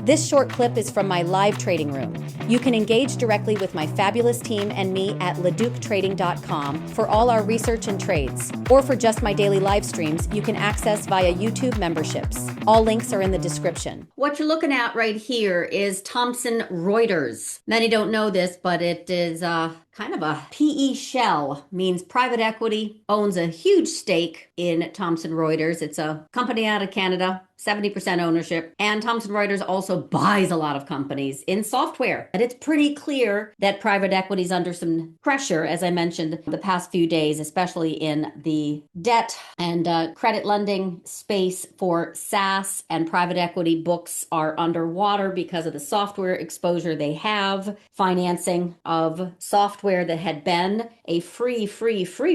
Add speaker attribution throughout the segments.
Speaker 1: This short clip is from my live trading room. You can engage directly with my fabulous team and me at LaDucTrading.com for all our research and trades. Or for just my daily live streams, you can access via YouTube memberships. All links are in the description. What you're looking at right here is Thomson Reuters. Many don't know this, but it is kind of a PE shell, means private equity owns a huge stake in Thomson Reuters. It's a company out of Canada, 70% ownership. And Thomson Reuters also buys a lot of companies in software. And it's pretty clear that private equity is under some pressure, as I mentioned, the past few days, especially in the debt and credit lending space for SaaS, and private equity books are underwater because of the software exposure they have, financing of software that had been a free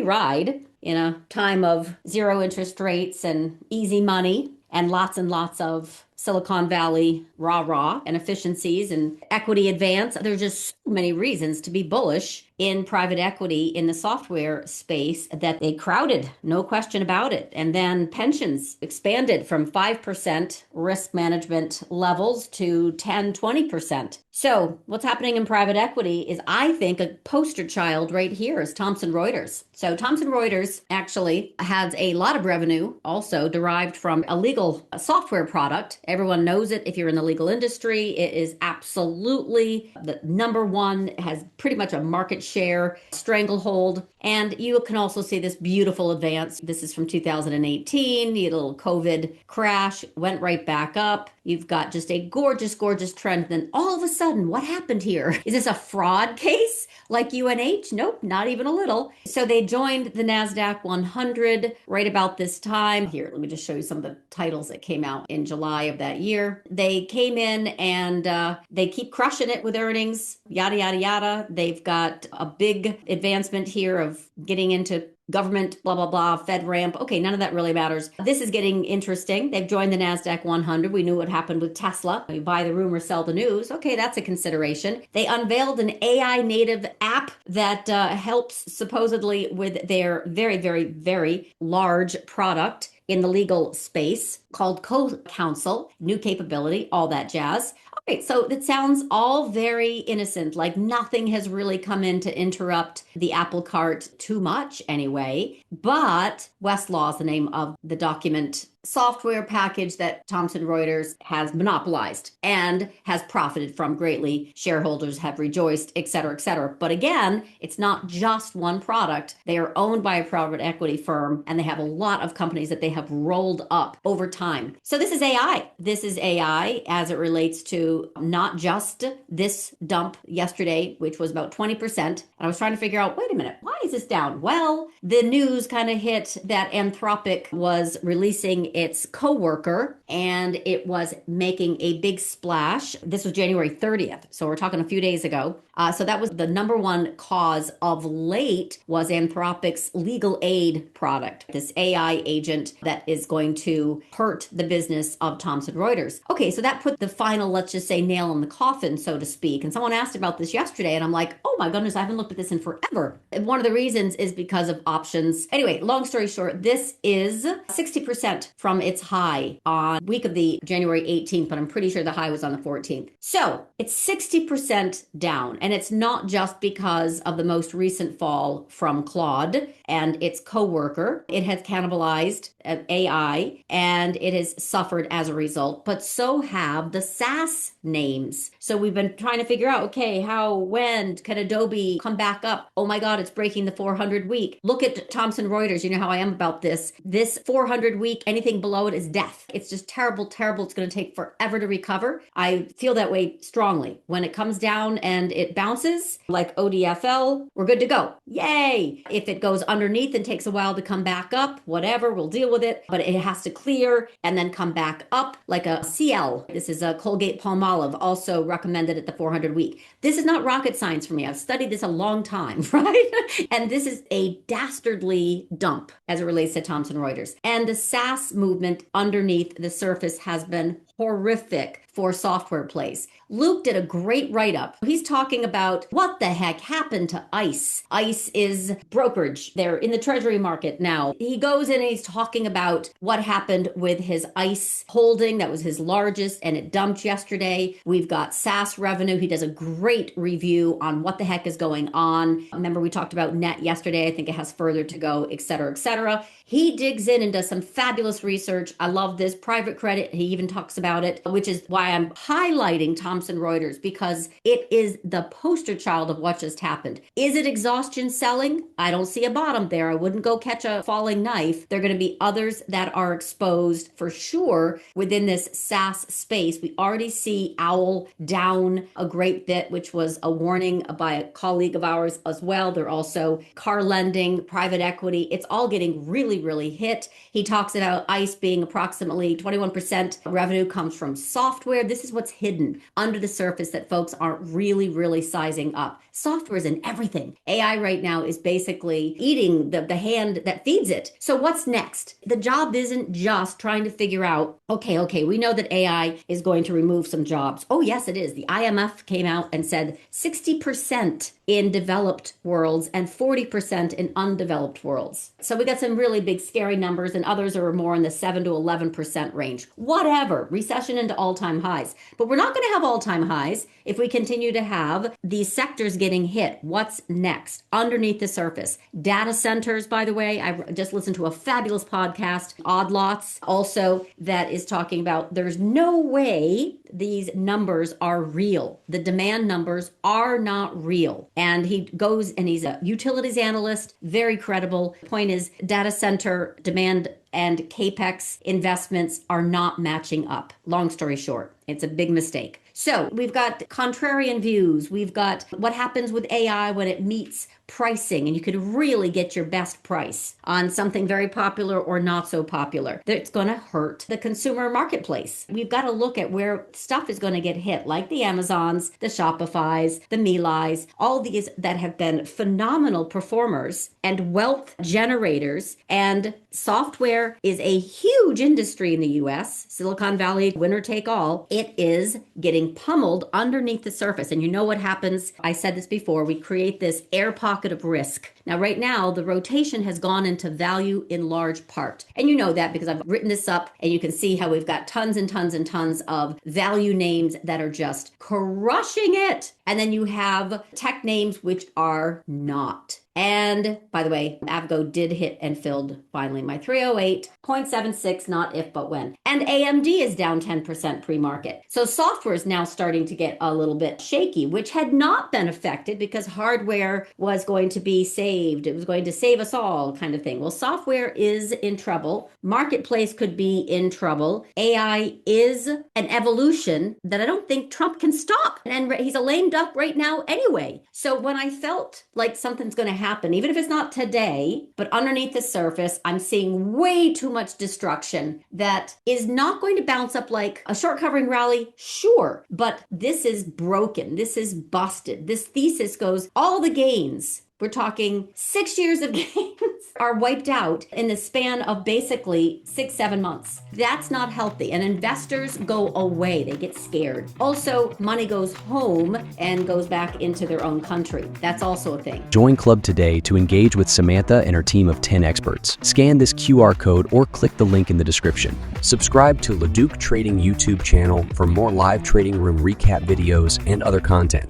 Speaker 1: ride in a time of zero interest rates and easy money and lots of Silicon Valley rah-rah and efficiencies and equity advance. There's just so many reasons to be bullish in private equity in the software space that they crowded, no question about it. And then pensions expanded from 5% risk management levels to 10, 20%. So what's happening in private equity is, I think, a poster child right here is Thomson Reuters. So Thomson Reuters actually has a lot of revenue also derived from a legal software product. Everyone knows it if you're in the legal industry. It is absolutely the number one, has pretty much a market share stranglehold. And you can also see this beautiful advance. This is from 2018, the little COVID crash, went right back up. You've got just a gorgeous trend. Then all of a sudden, what happened here? Is this a fraud case like UNH? Nope, not even a little. So they joined the NASDAQ 100 right about this time. Here, let me just show you some of the titles that came out in July of that year. They came in and they keep crushing it with earnings, yada, yada, yada. They've got a big advancement here of getting into government, blah, blah, blah, FedRAMP. Okay, none of that really matters. This is getting interesting. They've joined the NASDAQ 100. We knew what happened with Tesla. You buy the rumor, sell the news. Okay, that's a consideration. They unveiled an AI native app that helps supposedly with their very large product in the legal space called Co-Counsel, new capability, all that jazz. All right, so it sounds all very innocent, like nothing has really come in to interrupt the apple cart too much anyway. But Westlaw is the name of the document software package that Thomson Reuters has monopolized and has profited from greatly. Shareholders have rejoiced, et cetera, et cetera. But again, it's not just one product. They are owned by a private equity firm, and they have a lot of companies that they have rolled up over time. So this is AI. This is AI as it relates to not just this dump yesterday, which was about 20%. And I was trying to figure out, wait a minute, why is this down? Well, the news kind of hit that Anthropic was releasing its coworker, and it was making a big splash. This was January 30th, so we're talking a few days ago. So that was the number one cause of late, was Anthropic's legal aid product, this AI agent that is going to hurt the business of Thomson Reuters. Okay, so that put the final, let's just say, nail in the coffin, so to speak. And someone asked about this yesterday, and I'm like, oh my goodness, I haven't looked at this in forever. And one of the reasons is because of options. Anyway, long story short, this is 60% from its high on week of the January 18th, but I'm pretty sure the high was on the 14th. So it's 60% down. And it's not just because of the most recent fall from Claude and its coworker. It has cannibalized AI and it has suffered as a result, but so have the SaaS names. So we've been trying to figure out, okay, how, when can Adobe come back up? Oh my God, it's breaking the 400 week. Look at Thomson Reuters. You know how I am about this. This 400 week, anything below it is death. It's just terrible. It's going to take forever to recover. I feel that way strongly. When it comes down and it bounces like ODFL, we're good to go. Yay. If it goes underneath and takes a while to come back up, whatever, we'll deal with it, but it has to clear and then come back up like a CL. This is a Colgate-Palmolive, also recommended at the 400 week. This is not rocket science for me. I've studied this a long time, right? And this is a dastardly dump as it relates to Thomson Reuters. And the SaaS movement underneath the surface has been horrific for software plays. Luke did a great write-up. He's talking about what the heck happened to ICE. ICE is brokerage. They're in the treasury market now. He goes in and he's talking about what happened with his ICE holding. That was his largest and it dumped yesterday. We've got SaaS revenue. He does a great review on what the heck is going on. Remember, we talked about net yesterday. I think it has further to go, et cetera, et cetera. He digs in and does some fabulous research. I love this. Private credit, he even talks about it, which is why I'm highlighting Thomson Reuters, because it is the poster child of what just happened. Is it exhaustion selling? I don't see a bottom there. I wouldn't go catch a falling knife. There are going to be others that are exposed for sure within this SaaS space. We already see Owl down a great bit, which was a warning by a colleague of ours as well. They're also car lending, private equity. It's all getting really hit. He talks about ICE being approximately 21% revenue comes from software. This is what's hidden under the surface that folks aren't really sizing up. Software is in everything. AI right now is basically eating the hand that feeds it. So what's next? The job isn't just trying to figure out, okay, we know that AI is going to remove some jobs. Oh, yes, it is. The IMF came out and said 60% in developed worlds and 40% in undeveloped worlds. So we got some really big scary numbers, and others are more in the 7 to 11% range. Whatever, recession into all-time highs. But we're not going to have all-time highs if we continue to have these sectors getting hit. What's next? Underneath the surface. Data centers, by the way, I just listened to a fabulous podcast, Odd Lots, also, that is talking about there's no way these numbers are real. The demand numbers are not real. And he goes and he's a utilities analyst, very credible. Point is, data center demand and CapEx investments are not matching up. Long story short, it's a big mistake. So we've got contrarian views. We've got what happens with AI when it meets pricing, and you could really get your best price on something very popular or not so popular. That's going to hurt the consumer marketplace. We've got to look at where stuff is going to get hit, like the Amazons, the Shopifys, the Milais, all these that have been phenomenal performers and wealth generators. And software is a huge industry in the US, Silicon Valley, winner take all. It is getting pummeled underneath the surface. And you know what happens? I said this before, we create this air pocket of risk. Now, right now, the rotation has gone into value in large part. And you know that because I've written this up, and you can see how we've got tons and tons and tons of value names that are just crushing it. And then you have tech names which are not. And by the way, Avgo did hit and filled finally my 308.76, not if but when. And AMD is down 10% pre-market. So software is now starting to get a little bit shaky, which had not been affected because hardware was going to be saved. It was going to save us all kind of thing. Well, software is in trouble. Marketplace could be in trouble. AI is an evolution that I don't think Trump can stop. And he's a lame duck right now anyway. So when I felt like something's going to happen, even if it's not today, but underneath the surface, I'm seeing way too much destruction that is not going to bounce up like a short covering rally. Sure, but this is broken. This is busted. This thesis goes, all the gains, we're talking 6 years of gains, are wiped out in the span of basically 6-7 months. That's not healthy. And investors go away. They get scared. Also, money goes home and goes back into their own country. That's also a thing.
Speaker 2: Join Club today to engage with Samantha and her team of 10 experts. Scan this QR code or click the link in the description. Subscribe to LaDuc Trading YouTube channel for more live trading room recap videos and other content.